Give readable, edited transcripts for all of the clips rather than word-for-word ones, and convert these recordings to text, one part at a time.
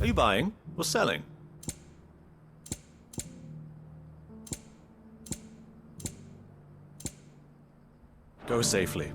Are you buying or selling? Go safely.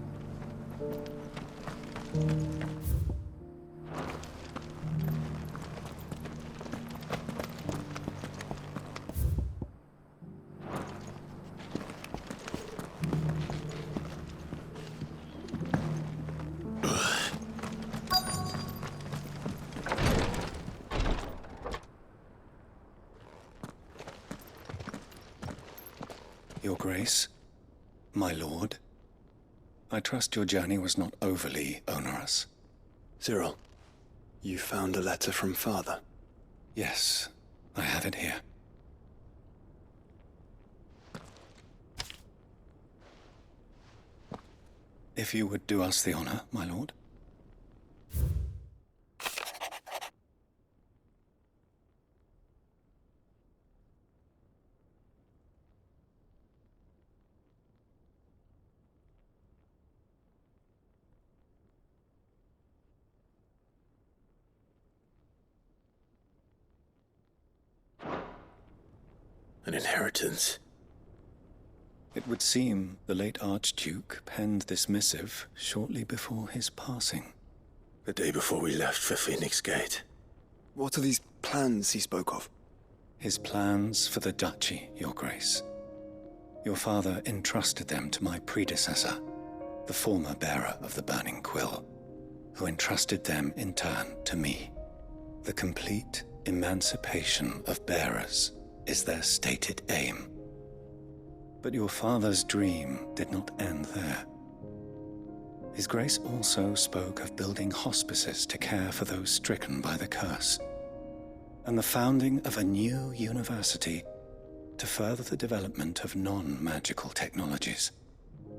Your Grace, my lord, I trust your journey was not overly onerous. Cyril, you found a letter from Father? Yes, I have it here. If you would do us the honor, my lord. An inheritance. It would seem the late Archduke penned this missive shortly before his passing. The day before we left for Phoenix Gate. What are these plans he spoke of? His plans for the duchy, Your Grace. Your father entrusted them to my predecessor, the former bearer of the Burning Quill, who entrusted them in turn to me. The complete emancipation of bearers is their stated aim. But your father's dream did not end there. His Grace also spoke of building hospices to care for those stricken by the curse, and the founding of a new university to further the development of non-magical technologies.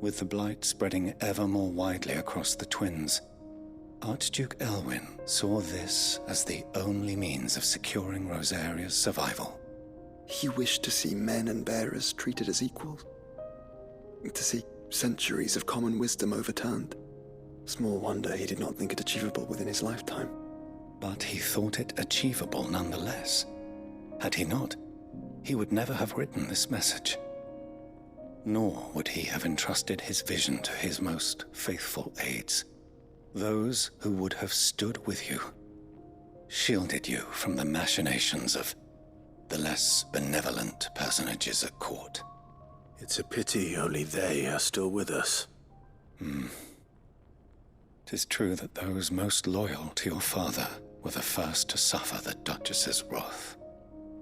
With the blight spreading ever more widely across the twins, Archduke Elwyn saw this as the only means of securing Rosaria's survival. He wished to see men and bearers treated as equals. To see centuries of common wisdom overturned. Small wonder he did not think it achievable within his lifetime. But he thought it achievable nonetheless. Had he not, he would never have written this message. Nor would he have entrusted his vision to his most faithful aides, those who would have stood with you, shielded you from the machinations of the less benevolent personages at court. It's a pity only they are still with us. 'Tis true that those most loyal to your father were the first to suffer the Duchess's wrath.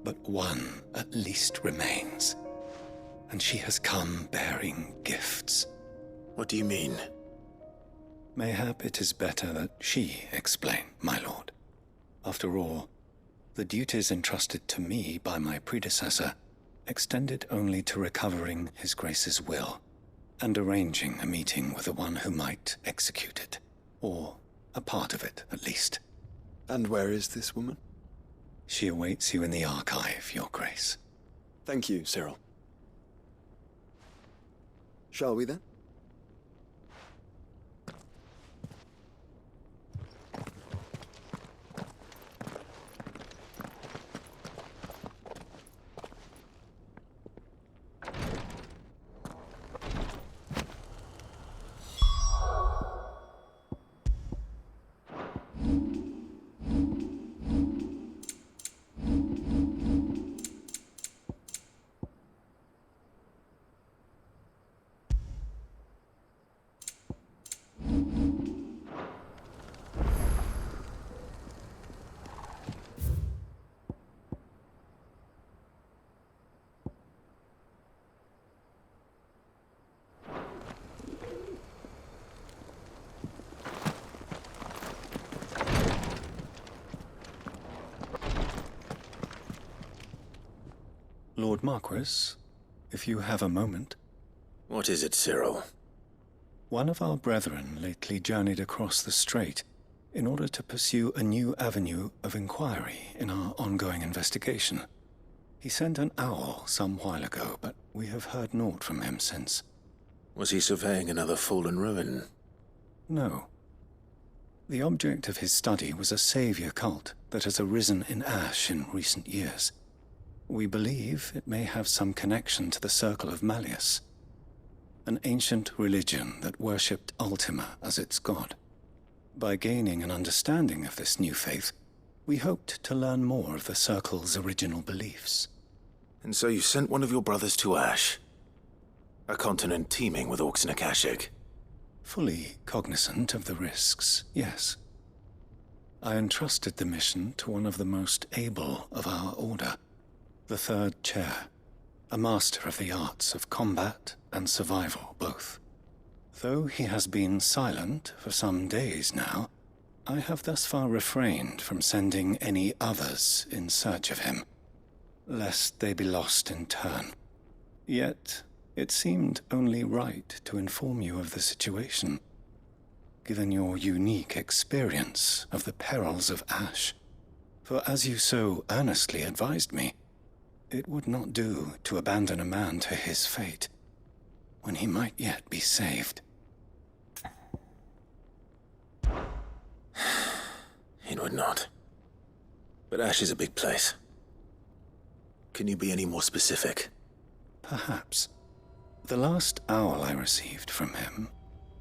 But one at least remains, and she has come bearing gifts. What do you mean? Mayhap it is better that she explain, my lord. After all, the duties entrusted to me by my predecessor extended only to recovering His Grace's will and arranging a meeting with the one who might execute it, or a part of it at least. And where is this woman? She awaits you in the archive, Your Grace. Thank you, Cyril. Shall we then? Lord Marquis, if you have a moment. What is it, Cyril? One of our brethren lately journeyed across the strait in order to pursue a new avenue of inquiry in our ongoing investigation. He sent an owl some while ago, but we have heard naught from him since. Was he surveying another fallen ruin? No. The object of his study was a savior cult that has arisen in Ash in recent years. We believe it may have some connection to the Circle of Malleus, an ancient religion that worshipped Ultima as its god. By gaining an understanding of this new faith, we hoped to learn more of the Circle's original beliefs. And so you sent one of your brothers to Ash, a continent teeming with orcs and Akashic. Fully cognizant of the risks, yes. I entrusted the mission to one of the most able of our order, the Third Chair, a master of the arts of combat and survival both. Though he has been silent for some days now, I have thus far refrained from sending any others in search of him, lest they be lost in turn. Yet, it seemed only right to inform you of the situation, given your unique experience of the perils of Ash. For as you so earnestly advised me, it would not do to abandon a man to his fate, when he might yet be saved. It would not. But Ash is a big place. Can you be any more specific? Perhaps. The last owl I received from him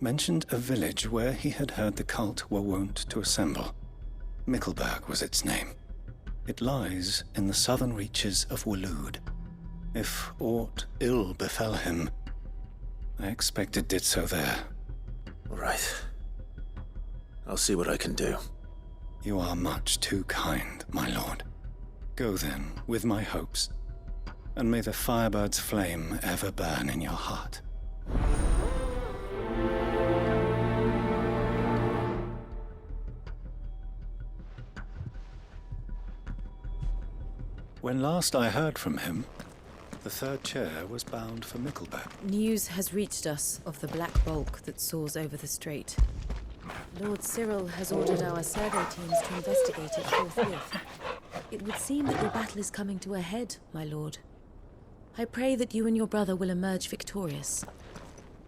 mentioned a village where he had heard the cult were wont to assemble. Mickleburg was its name. It lies in the southern reaches of Waloed. If aught ill befell him, I expect it did so there. All right. I'll see what I can do. You are much too kind, my lord. Go then, with my hopes, and may the firebird's flame ever burn in your heart. When last I heard from him, the Third Chair was bound for Mickleburg. News has reached us of the black bulk that soars over the strait. Lord Cyril has ordered our survey teams to investigate it forthwith. It would seem that your battle is coming to a head, my lord. I pray that you and your brother will emerge victorious.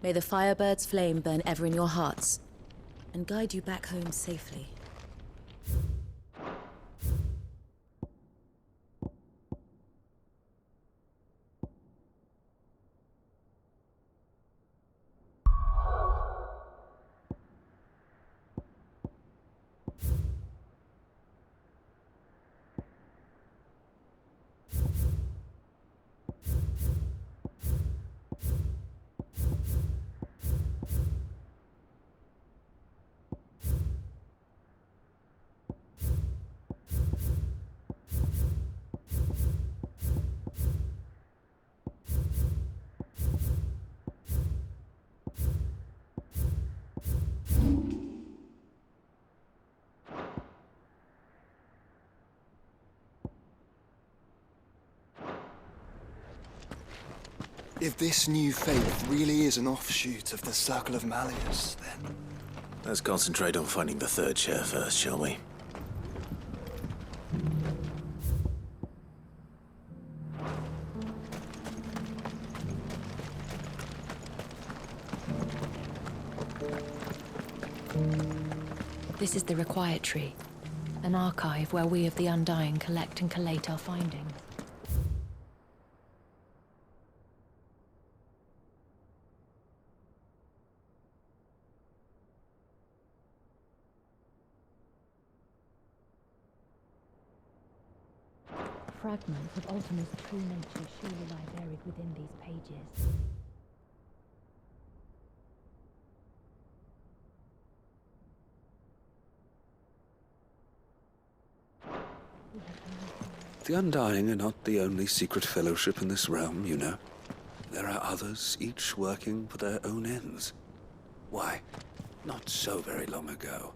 May the firebird's flame burn ever in your hearts, and guide you back home safely. If this new faith really is an offshoot of the Circle of Malleus, then... Let's concentrate on finding the Third Chair first, shall we? This is the Required Tree, an archive where we of the Undying collect and collate our findings. Fragments of Ultima's true nature surely lie buried within these pages. The Undying are not the only secret fellowship in this realm, you know. There are others, each working for their own ends. Why, not so very long ago,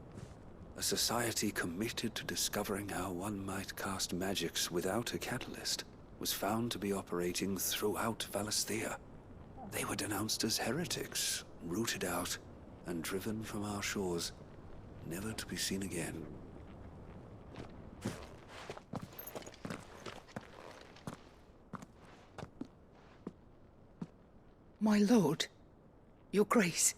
a society committed to discovering how one might cast magics without a catalyst was found to be operating throughout Valisthea. They were denounced as heretics, rooted out, and driven from our shores, never to be seen again. My lord, your grace.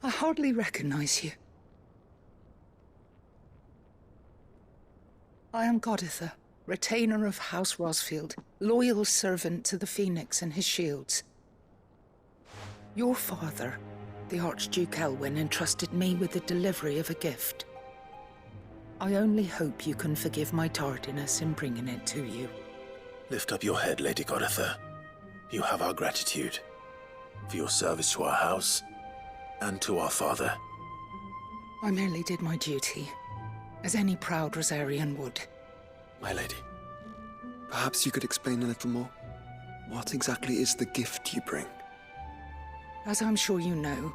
I hardly recognize you. I am Goditha, retainer of House Rosfield, loyal servant to the Phoenix and his shields. Your father, the Archduke Elwyn, entrusted me with the delivery of a gift. I only hope you can forgive my tardiness in bringing it to you. Lift up your head, Lady Goditha. You have our gratitude for your service to our house and to our father. I merely did my duty, as any proud Rosarian would. My lady, perhaps you could explain a little more? What exactly is the gift you bring? As I'm sure you know,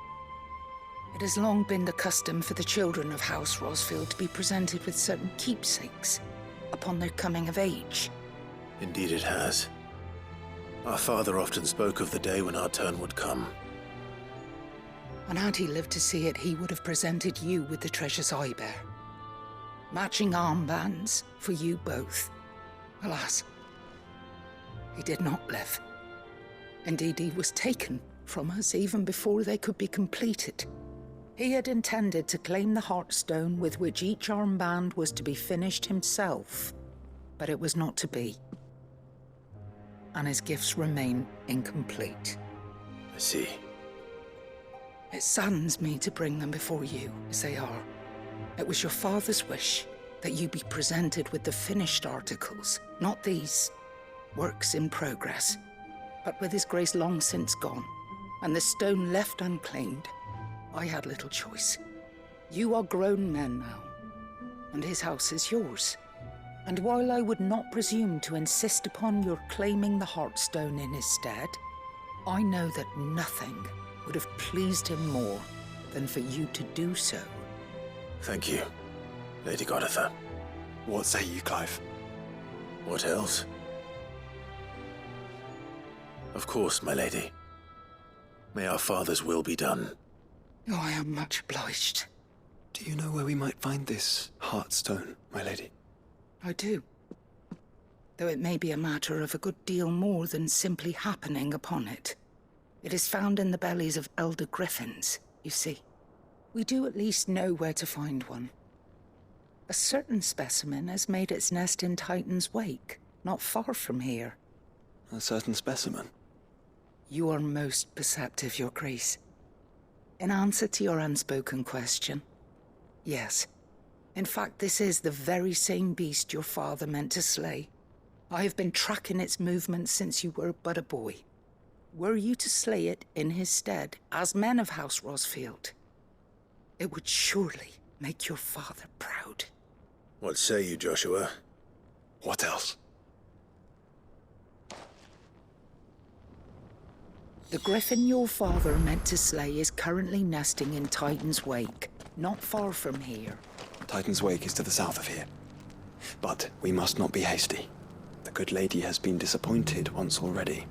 it has long been the custom for the children of House Rosfield to be presented with certain keepsakes upon their coming of age. Indeed it has. Our father often spoke of the day when our turn would come. And had he lived to see it, he would have presented you with the treasures I bear. Matching armbands for you both. Alas, he did not live. Indeed, he was taken from us even before they could be completed. He had intended to claim the Heartstone with which each armband was to be finished himself, but it was not to be. And his gifts remain incomplete. I see. It saddens me to bring them before you, as they are. It was your father's wish that you be presented with the finished articles, not these works in progress. But with his grace long since gone, and the stone left unclaimed, I had little choice. You are grown men now, and his house is yours. And while I would not presume to insist upon your claiming the Heartstone in his stead, I know that nothing would have pleased him more than for you to do so. Thank you, Lady Goditha. What say you, Clive? What else? Of course, my lady. May our father's will be done. Oh, I am much obliged. Do you know where we might find this Heartstone, my lady? I do. Though it may be a matter of a good deal more than simply happening upon it. It is found in the bellies of elder griffins, you see. We do at least know where to find one. A certain specimen has made its nest in Titan's Wake, not far from here. A certain specimen? You are most perceptive, Your Grace. In answer to your unspoken question, yes. In fact, this is the very same beast your father meant to slay. I have been tracking its movements since you were but a boy. Were you to slay it in his stead, as men of House Rosfield, it would surely make your father proud. What say you, Joshua? What else? The griffin your father meant to slay is currently nesting in Titan's Wake, not far from here. Titan's Wake is to the south of here. But we must not be hasty. The good lady has been disappointed once already.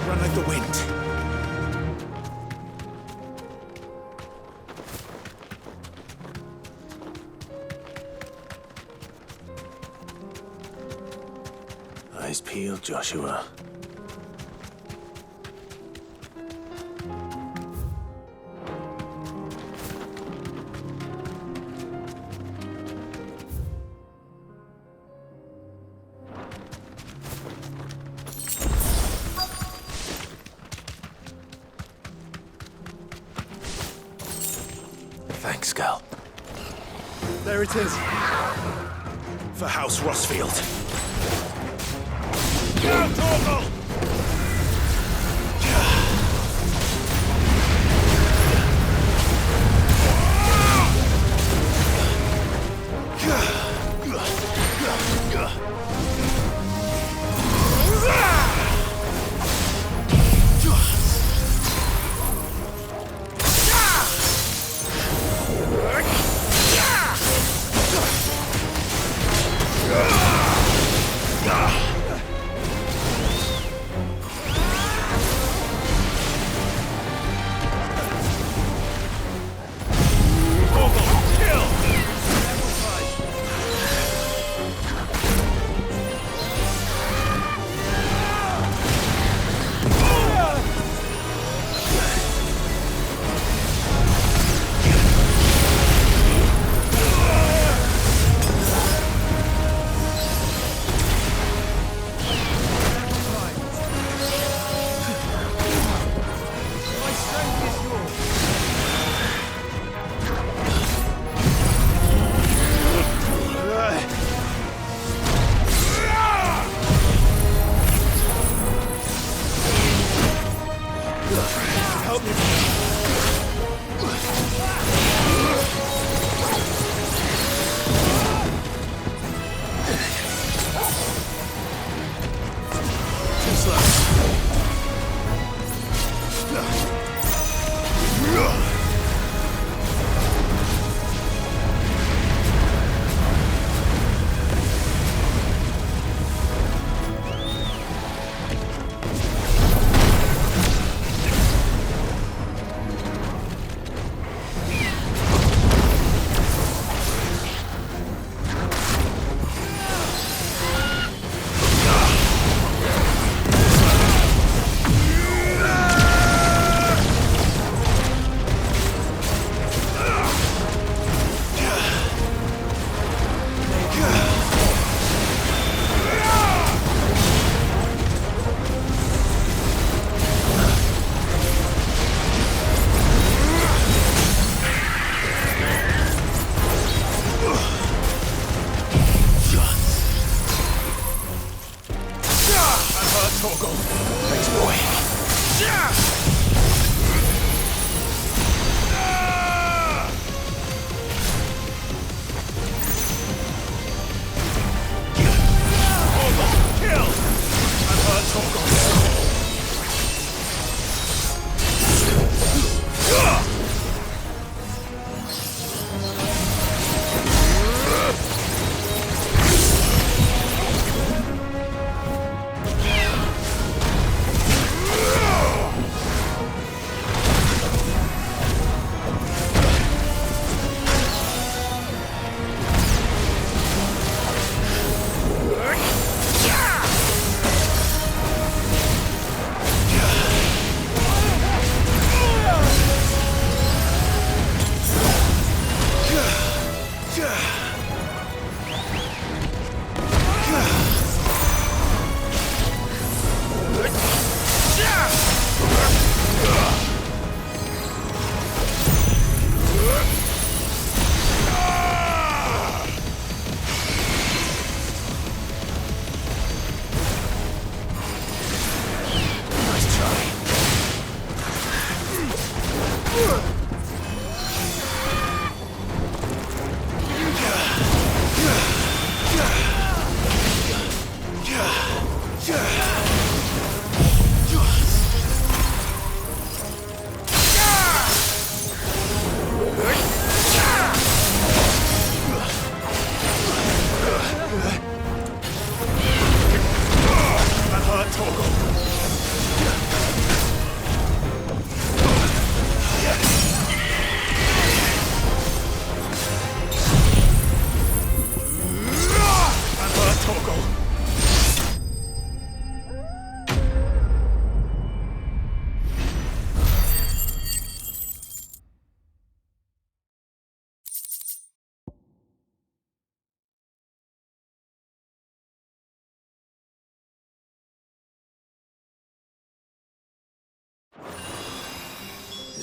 Run like the wind. Eyes peeled, Joshua. Thanks, Gal. There it is. For House Rosfield. Go, Torgal! help me. Too slow.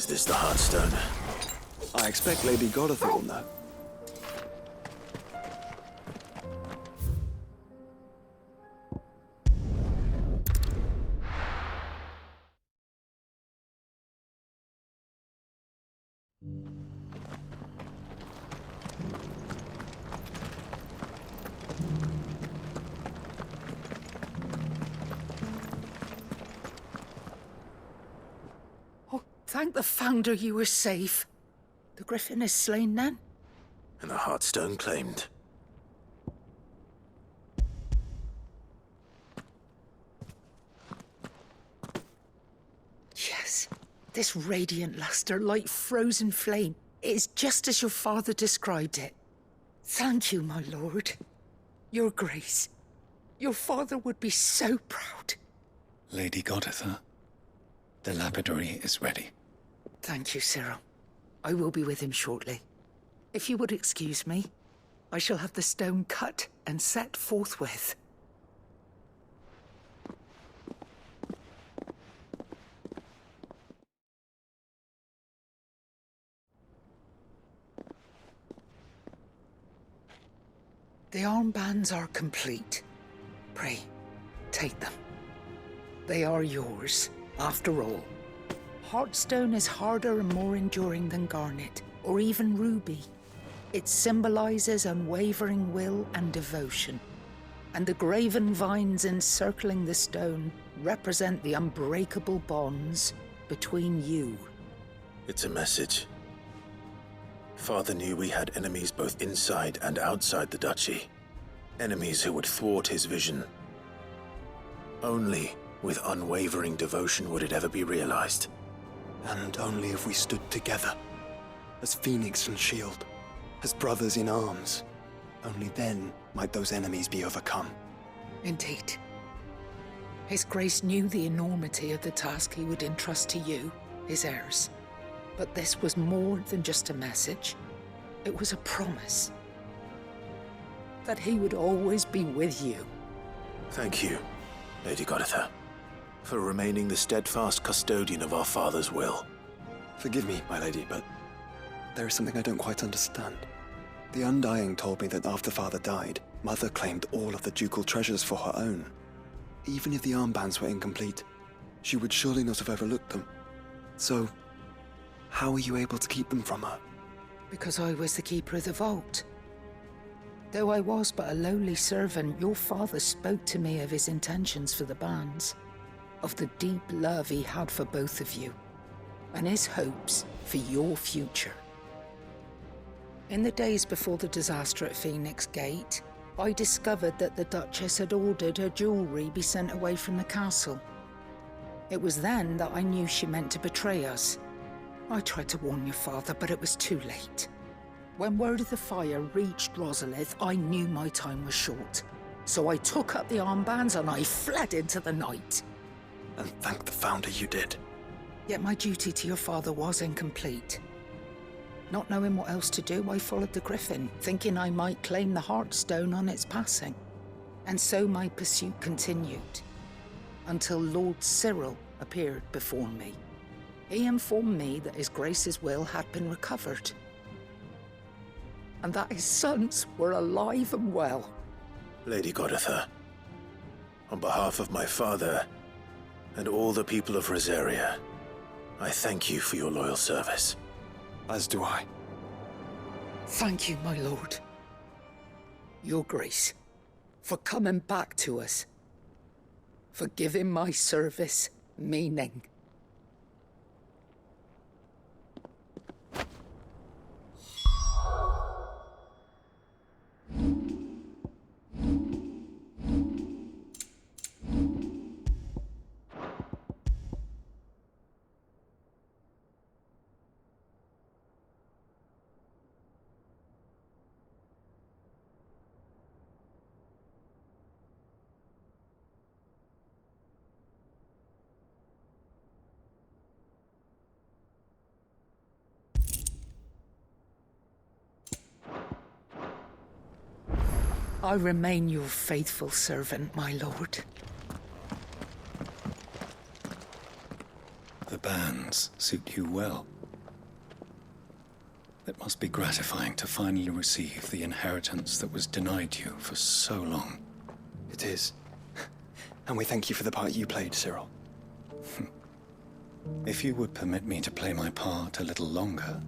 Is this the Heartstone? I expect Lady Godotha will know. Thank the Founder you were safe. The Griffin is slain then? And the Heartstone claimed. Yes. This radiant luster, like frozen flame, it is just as your father described it. Thank you, my lord. Your grace. Your father would be so proud. Lady Godotha, the lapidary is ready. Thank you, Cyril. I will be with him shortly. If you would excuse me, I shall have the stone cut and set forthwith. The armbands are complete. Pray, take them. They are yours, after all. Heartstone is harder and more enduring than garnet, or even ruby. It symbolizes unwavering will and devotion, and the graven vines encircling the stone represent the unbreakable bonds between you. It's a message. Father knew we had enemies both inside and outside the duchy. Enemies who would thwart his vision. Only with unwavering devotion would it ever be realized. And only if we stood together, as Phoenix and Shield, as brothers in arms, only then might those enemies be overcome. Indeed. His Grace knew the enormity of the task he would entrust to you, his heirs. But this was more than just a message. It was a promise. That he would always be with you. Thank you, Lady Goditha, for remaining the steadfast custodian of our father's will. Forgive me, my lady, but there is something I don't quite understand. The Undying told me that after Father died, Mother claimed all of the ducal treasures for her own. Even if the armbands were incomplete, she would surely not have overlooked them. So, how were you able to keep them from her? Because I was the keeper of the vault. Though I was but a lowly servant, your father spoke to me of his intentions for the bands, of the deep love he had for both of you, and his hopes for your future. In the days before the disaster at Phoenix Gate, I discovered that the Duchess had ordered her jewelry be sent away from the castle. It was then that I knew she meant to betray us. I tried to warn your father, but it was too late. When word of the fire reached Rosalith, I knew my time was short. So I took up the armbands and I fled into the night. And thank the Founder you did. Yet my duty to your father was incomplete. Not knowing what else to do, I followed the Griffin, thinking I might claim the Heartstone on its passing. And so my pursuit continued, until Lord Cyril appeared before me. He informed me that His Grace's will had been recovered, and that his sons were alive and well. Lady Goditha, on behalf of my father and all the people of Rosaria, I thank you for your loyal service. As do I. Thank you, my lord. Your Grace, for coming back to us, for giving my service meaning. I remain your faithful servant, my lord. The bands suit you well. It must be gratifying to finally receive the inheritance that was denied you for so long. It is. And we thank you for the part you played, Cyril. If you would permit me to play my part a little longer,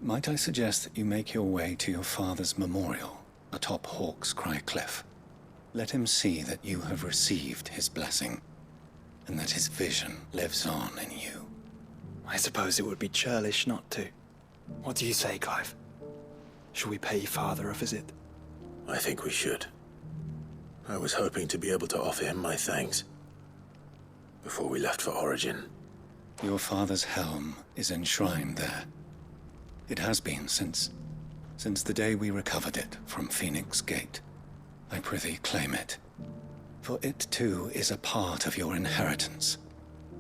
might I suggest that you make your way to your father's memorial atop Hawk's Cry Cliff. Let him see that you have received his blessing, and that his vision lives on in you. I suppose it would be churlish not to. What do you say, Clive? Shall we pay Father a visit? I think we should. I was hoping to be able to offer him my thanks before we left for Origin. Your father's helm is enshrined there. It has been since the day we recovered it from Phoenix Gate. I prithee claim it, for it too is a part of your inheritance,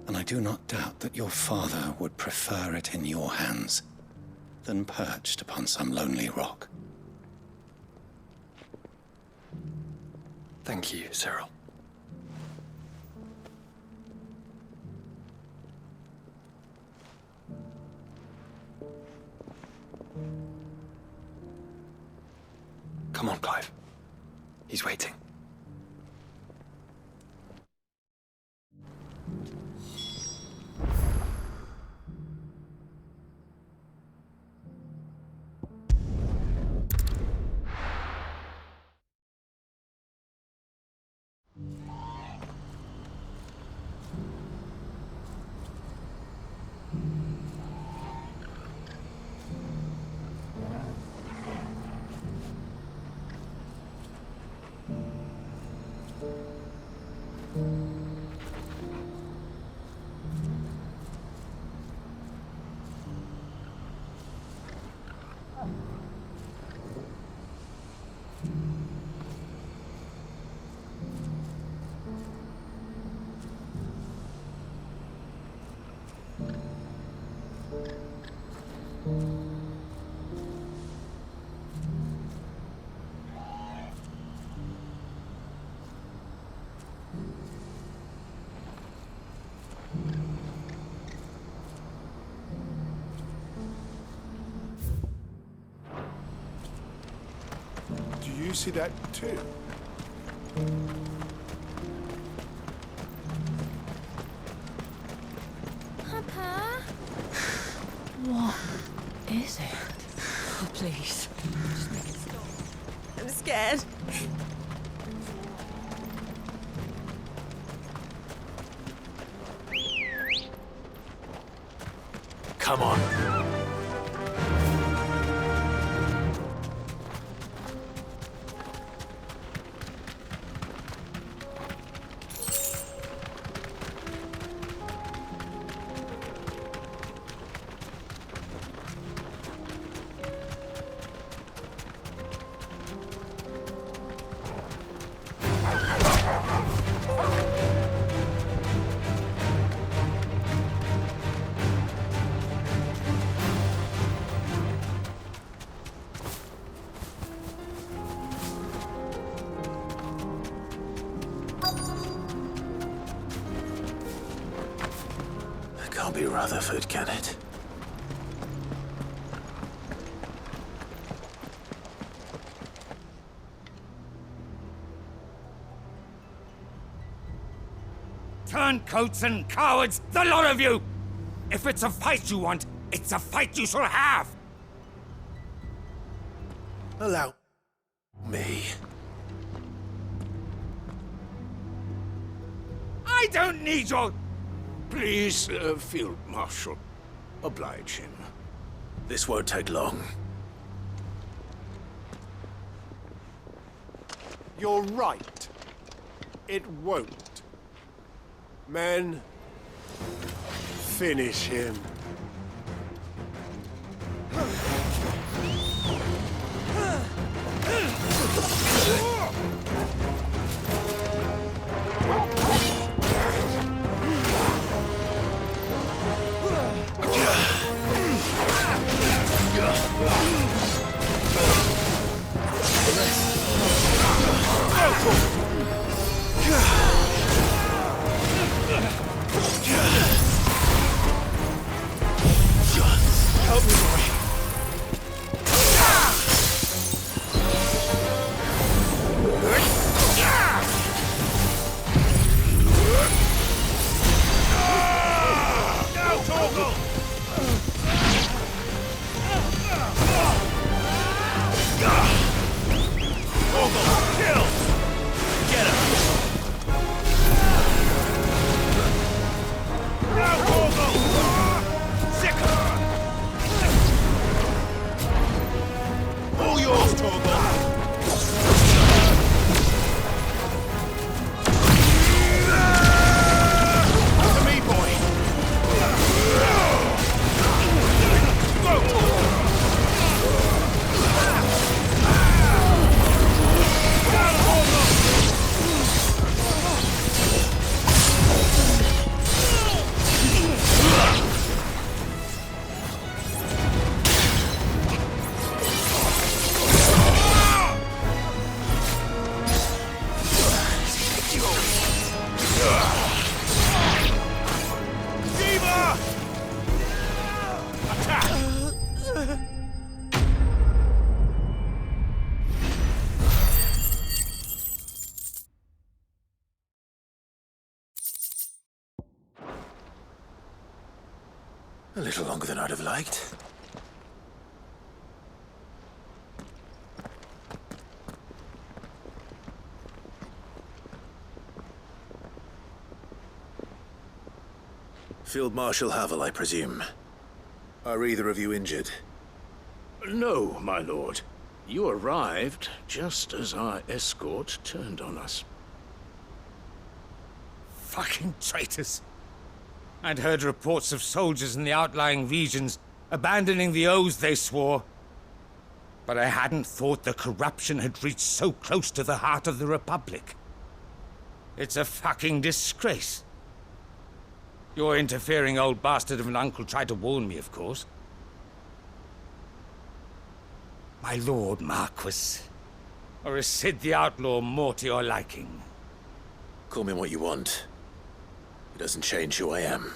and I do not doubt that your father would prefer it in your hands than perched upon some lonely rock. Thank you, Cyril. Come on, Clive. He's waiting. You see that too? Papa? What is it? Oh, please. Just make it stop. I'm scared. Come on. Can't be Rutherford, can it? Turncoats and cowards, the lot of you! If it's a fight you want, it's a fight you shall have! Allow me. I don't need your... Please, Field Marshal, oblige him. This won't take long. You're right. It won't. Men, finish him. Help me, boy. Now, Torgal! Torgal, kill! Get him! Now, Torgal! All yours, Torgal! To me, boy. A little longer than I'd have liked. Field Marshal Havel, I presume. Are either of you injured? No, my lord. You arrived just as our escort turned on us. Fucking traitors. I'd heard reports of soldiers in the outlying regions abandoning the oaths they swore. But I hadn't thought the corruption had reached so close to the heart of the Republic. It's a fucking disgrace. Your interfering old bastard of an uncle tried to warn me, of course. My lord Marquis. Or is Sid the Outlaw more to your liking? Call me what you want. It doesn't change who I am,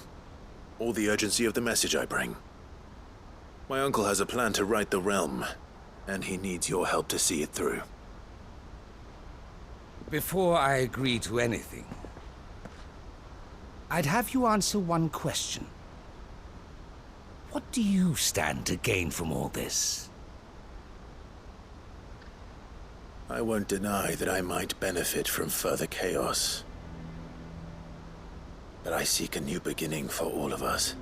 or the urgency of the message I bring. My uncle has a plan to right the realm, and he needs your help to see it through. Before I agree to anything, I'd have you answer one question. What do you stand to gain from all this? I won't deny that I might benefit from further chaos. But I seek a new beginning for all of us.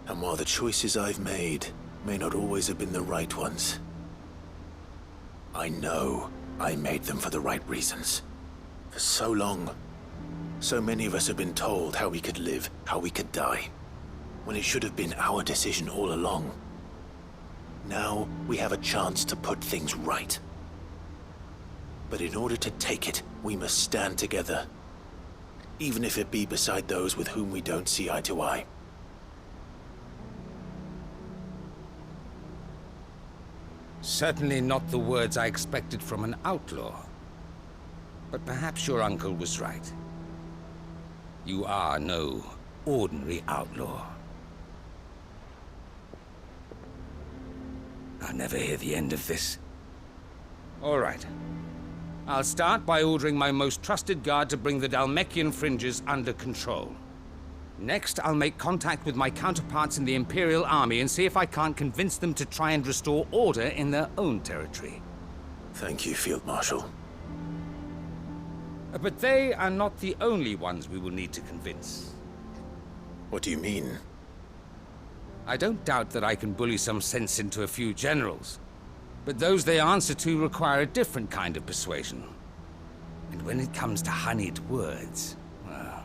And while the choices I've made may not always have been the right ones, I know I made them for the right reasons. For so long, so many of us have been told how we could live, how we could die, when it should have been our decision all along. Now we have a chance to put things right. But in order to take it, we must stand together, even if it be beside those with whom we don't see eye to eye. Certainly not the words I expected from an outlaw. But perhaps your uncle was right. You are no ordinary outlaw. I'll never hear the end of this. All right. I'll start by ordering my most trusted guard to bring the Dhalmekian fringes under control. Next, I'll make contact with my counterparts in the Imperial Army and see if I can't convince them to try and restore order in their own territory. Thank you, Field Marshal. But they are not the only ones we will need to convince. What do you mean? I don't doubt that I can bully some sense into a few generals, but those they answer to require a different kind of persuasion. And when it comes to honeyed words, well,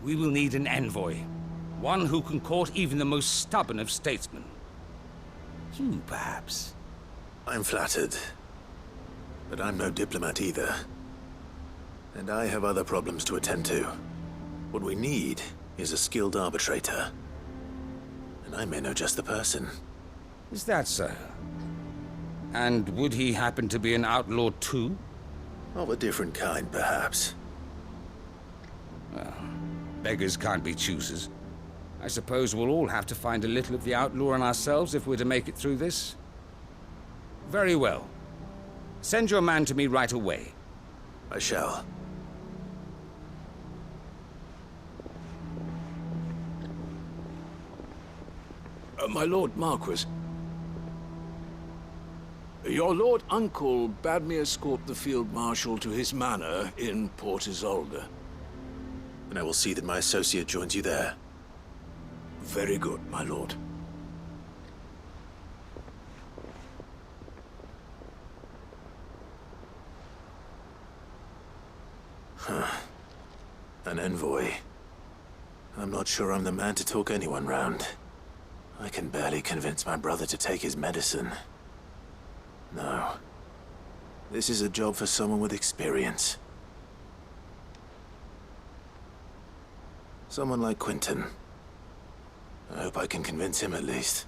we will need an envoy. One who can court even the most stubborn of statesmen. You, perhaps? I'm flattered. But I'm no diplomat either. And I have other problems to attend to. What we need is a skilled arbitrator. And I may know just the person. Is that so? And would he happen to be an outlaw too? Of a different kind, perhaps. Well, beggars can't be choosers. I suppose we'll all have to find a little of the outlaw in ourselves if we're to make it through this. Very well. Send your man to me right away. I shall. My Lord Marquis, your Lord Uncle bade me escort the Field Marshal to his manor in Port Isolde. And I will see that my associate joins you there. Very good, my lord. An envoy. I'm not sure I'm the man to talk anyone round. I can barely convince my brother to take his medicine. No. This is a job for someone with experience. Someone like Quentin. I hope I can convince him at least.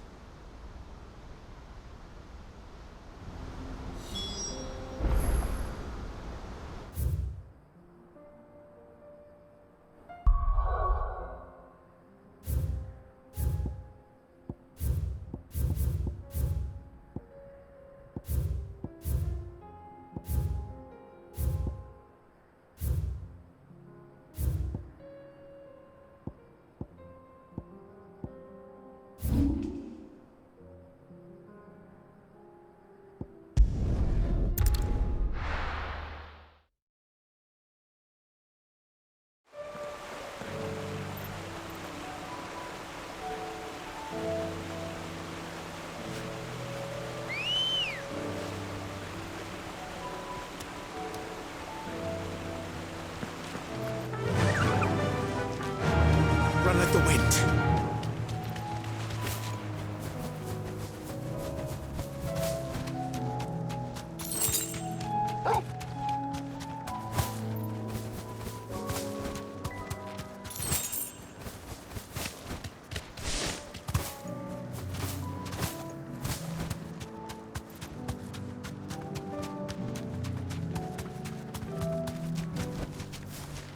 Run like the wind.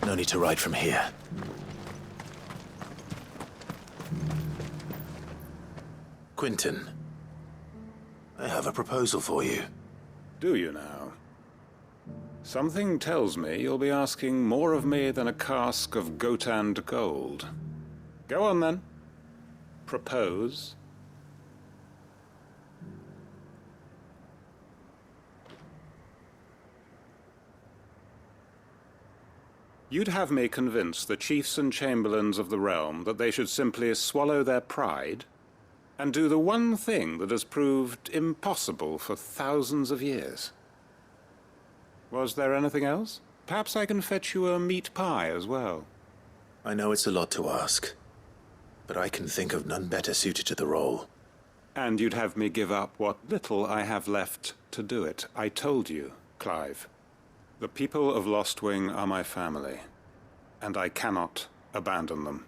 No need to ride from here. Quentin, I have a proposal for you. Do you now? Something tells me you'll be asking more of me than a cask of Gotand gold. Go on then. Propose. You'd have me convince the chiefs and chamberlains of the realm that they should simply swallow their pride and do the one thing that has proved impossible for thousands of years. Was there anything else? Perhaps I can fetch you a meat pie as well. I know it's a lot to ask, but I can think of none better suited to the role. And you'd have me give up what little I have left to do it. I told you, Clive. The people of Lostwing are my family, and I cannot abandon them.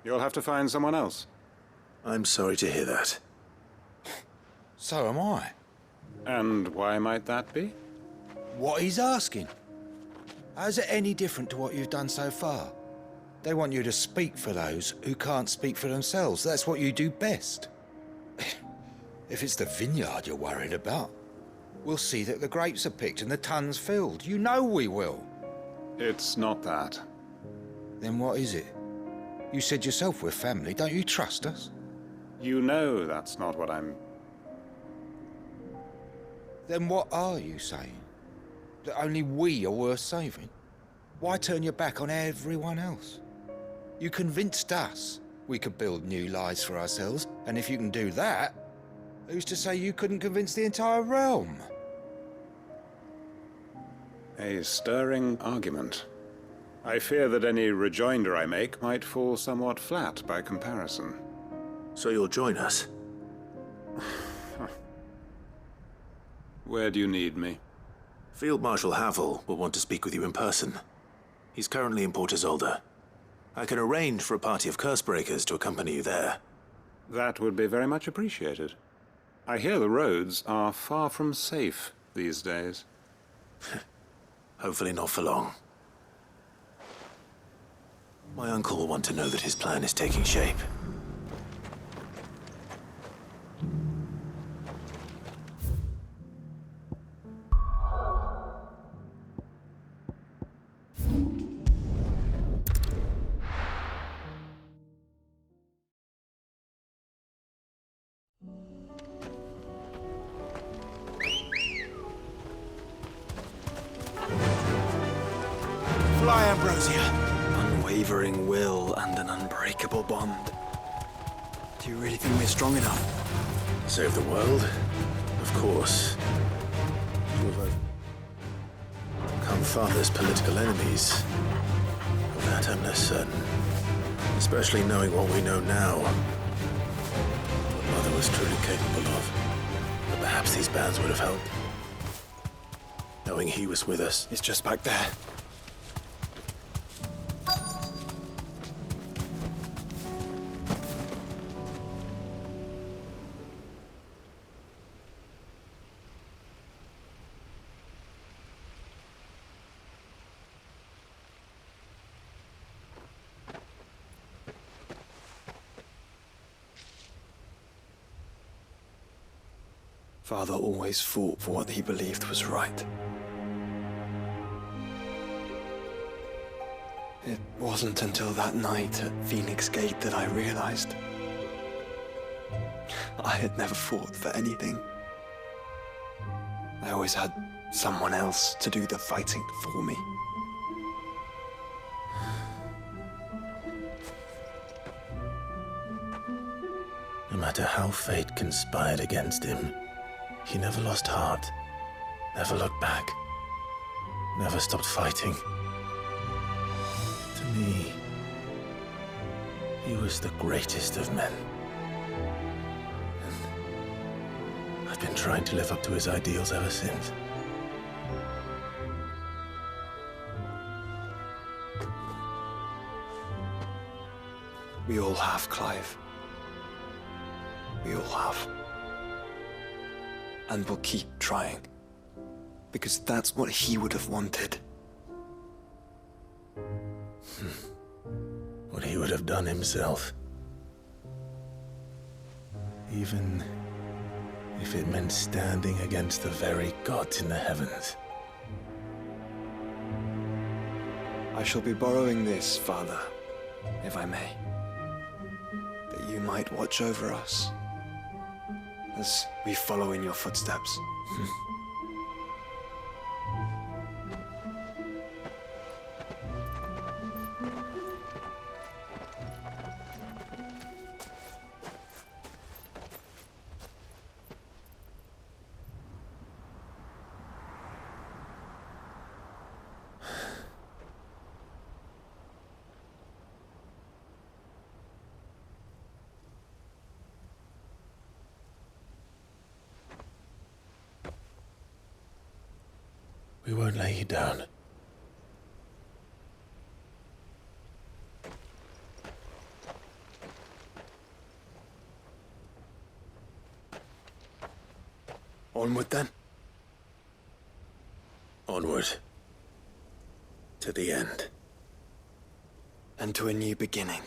You'll have to find someone else. I'm sorry to hear that. So am I. And why might that be? What he's asking. How's it any different to what you've done so far? They want you to speak for those who can't speak for themselves. That's what you do best. If it's the vineyard you're worried about, we'll see that the grapes are picked and the tons filled. You know we will. It's not that. Then what is it? You said yourself we're family. Don't you trust us? You know that's not what I'm... Then what are you saying? That only we are worth saving? Why turn your back on everyone else? You convinced us we could build new lives for ourselves, and if you can do that, who's to say you couldn't convince the entire realm? A stirring argument. I fear that any rejoinder I make might fall somewhat flat by comparison. So you'll join us? Where do you need me? Field Marshal Havel will want to speak with you in person. He's currently in Port Isolde. I can arrange for a party of Cursebreakers to accompany you there. That would be very much appreciated. I hear the roads are far from safe these days. Hopefully not for long. My uncle will want to know that his plan is taking shape. Fly, Ambrosia. Unwavering will and an unbreakable bond. Do you really think we're strong enough? Save the world? Of course. To have become Father's political enemies. Of that I'm less certain. Especially knowing what we know now. What Mother was truly capable of. But perhaps these bands would have helped. Knowing he was with us. It's just back there. Father always fought for what he believed was right. It wasn't until that night at Phoenix Gate that I realized I had never fought for anything. I always had someone else to do the fighting for me. No matter how fate conspired against him, he never lost heart, never looked back, never stopped fighting. To me, he was the greatest of men. And I've been trying to live up to his ideals ever since. We all have, Clive. We all have. And we'll keep trying. Because that's what he would have wanted. What he would have done himself. Even if it meant standing against the very gods in the heavens. I shall be borrowing this, Father, if I may, that you might watch over us as we follow in your footsteps. We won't lay you down. Onward then. Onward. To the end. And to a new beginning.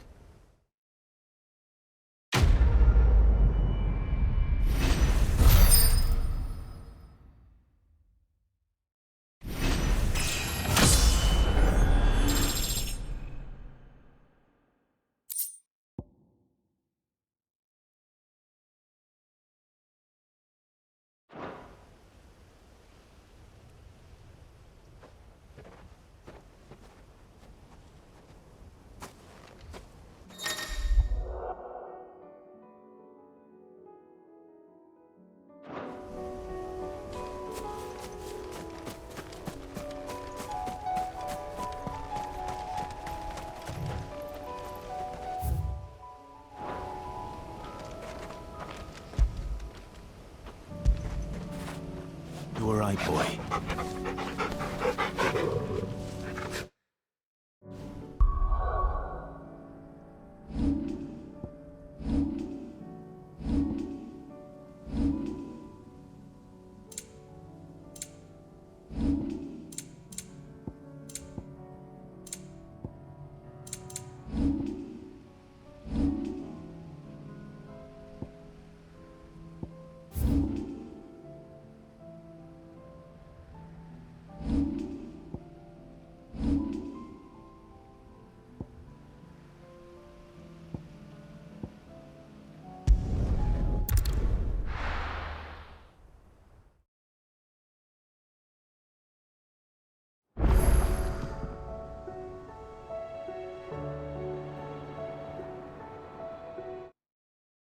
You all right, boy?